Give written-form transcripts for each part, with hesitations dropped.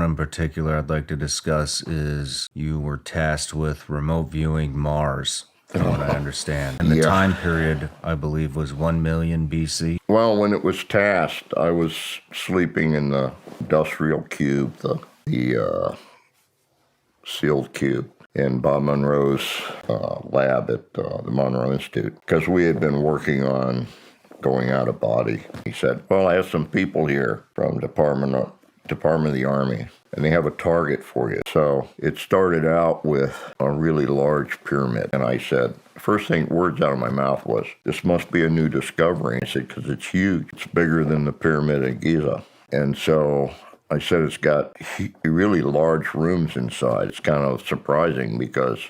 in particular I'd like to discuss is you were tasked with remote viewing Mars, from what I understand. And the time period, I believe, was 1 million BC. Well, when it was tasked, I was sleeping in the industrial cube, the sealed cube in Bob Monroe's lab at the Monroe Institute, because we had been working on going out of body. He said, well, I have some people here from Department of the Army, and they have a target for you. So it started out with a really large pyramid. And I said, first thing, words out of my mouth was, this must be a new discovery. I said, because it's huge. It's bigger than the pyramid at Giza. And so I said, it's got really large rooms inside. It's kind of surprising because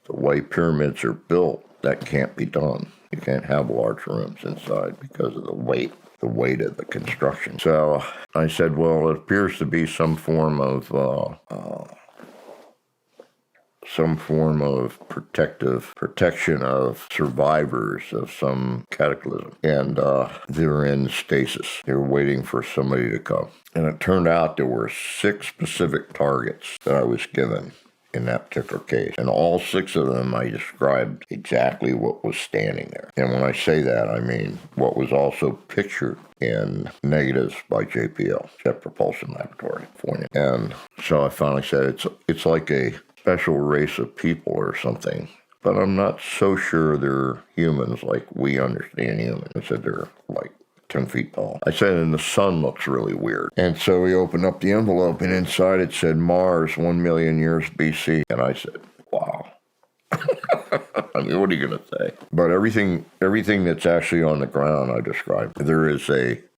the way pyramids are built, that can't be done. You can't have large rooms inside because of the weight of the construction. So I said, well, it appears to be some form of protection of survivors of some cataclysm. And they're in stasis. They're waiting for somebody to come. And it turned out there were 6 specific targets that I was given in that particular case. And all 6 of them, I described exactly what was standing there. And when I say that, I mean what was also pictured in negatives by JPL, Jet Propulsion Laboratory, California. And so I finally said, it's like a special race of people or something, but I'm not so sure they're humans like we understand humans. I said they're like 10 feet tall. I said, and the sun looks really weird. And so we opened up the envelope, and inside it said Mars, 1 million years BC. And I said, wow. I mean, what are you going to say? But everything that's actually on the ground, I described.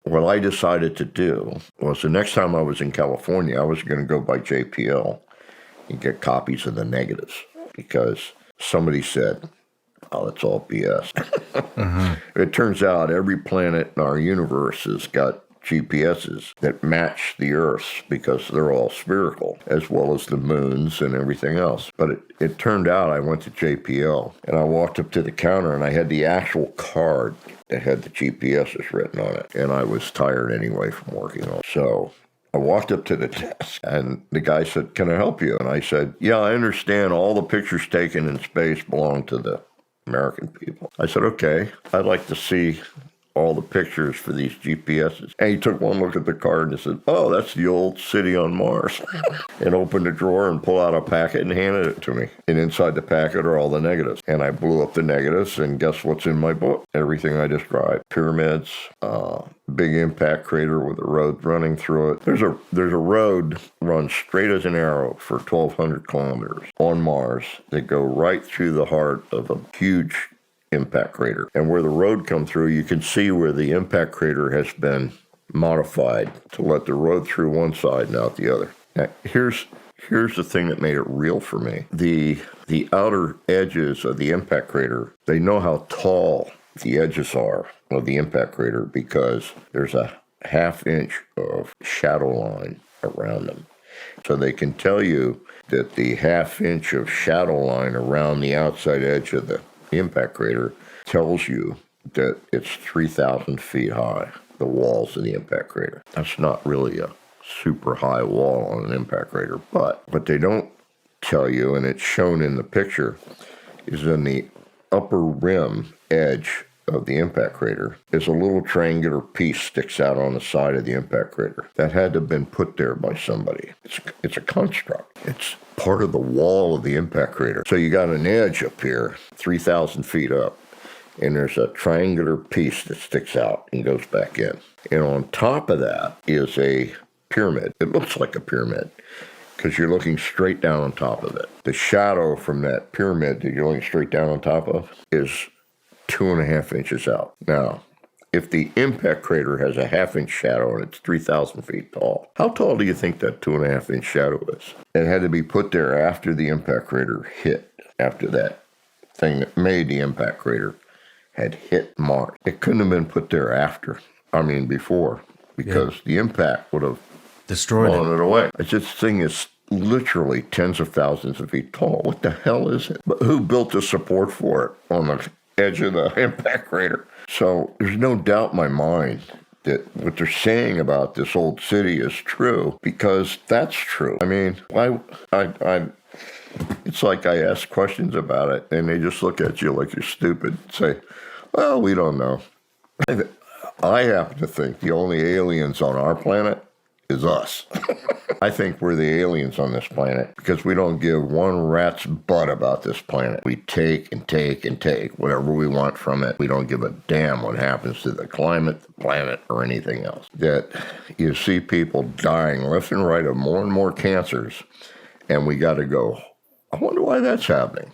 What I decided to do was the next time I was in California, I was going to go by JPL and get copies of the negatives, because somebody said, oh, that's all BS. It turns out every planet in our universe has got GPSs that match the Earth's because they're all spherical, as well as the moons and everything else. But it turned out I went to JPL, and I walked up to the counter, and I had the actual card that had the GPSs written on it. And I was tired anyway from working on it. So I walked up to the desk, and the guy said, can I help you? And I said, yeah, I understand all the pictures taken in space belong to the American people. I said, okay, I'd like to see all the pictures for these GPSs. And he took one look at the card and said, oh, that's the old city on Mars. And opened a drawer and pulled out a packet and handed it to me. And inside the packet are all the negatives. And I blew up the negatives, and guess what's in my book? Everything I described. Pyramids, big impact crater with a road running through it. There's a road runs straight as an arrow for 1,200 kilometers on Mars that go right through the heart of a huge impact crater. And where the road come through, you can see where the impact crater has been modified to let the road through one side and out the other. Now, here's the thing that made it real for me. The outer edges of the impact crater, they know how tall the edges are of the impact crater because there's a half-inch of shadow line around them. So they can tell you that the half-inch of shadow line around the outside edge of the impact crater tells you that it's 3,000 feet high, the walls of the impact crater. That's not really a super high wall on an impact crater, but what they don't tell you, and it's shown in the picture, is in the upper rim edge of the impact crater is a little triangular piece sticks out on the side of the impact crater. That had to have been put there by somebody. It's a construct. It's part of the wall of the impact crater. So you got an edge up here, 3,000 feet up, and there's a triangular piece that sticks out and goes back in. And on top of that is a pyramid. It looks like a pyramid because you're looking straight down on top of it. The shadow from that pyramid that you're looking straight down on top of is 2.5 inches out. Now, if the impact crater has a half-inch shadow and it's 3,000 feet tall, how tall do you think that 2.5-inch shadow is? It had to be put there after the impact crater hit, after that thing that made the impact crater had hit Mars. It couldn't have been put there before, because the impact would have destroyed it away. This thing is literally tens of thousands of feet tall. What the hell is it? But who built the support for it on the edge of the impact crater? So there's no doubt in my mind that what they're saying about this old city is true, because that's true. I mean, it's like I ask questions about it, and they just look at you like you're stupid and say, well, we don't know. I happen to think the only aliens on our planet is us. I think we're the aliens on this planet because we don't give one rat's butt about this planet. We take and take and take whatever we want from it. We don't give a damn what happens to the climate, the planet, or anything else. That you see people dying left and right of more and more cancers, and we got to go, I wonder why that's happening.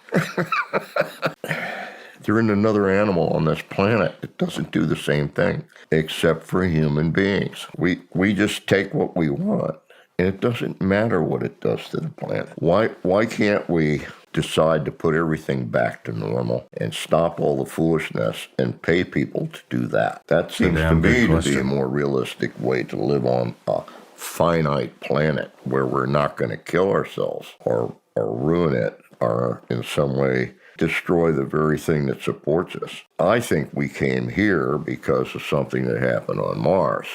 There isn't another animal on this planet that doesn't do the same thing, except for human beings. We just take what we want, and it doesn't matter what it does to the planet. Why can't we decide to put everything back to normal and stop all the foolishness and pay people to do that? That seems to me to be a more realistic way to live on a finite planet where we're not going to kill ourselves or ruin it or in some way destroy the very thing that supports us. I think we came here because of something that happened on Mars.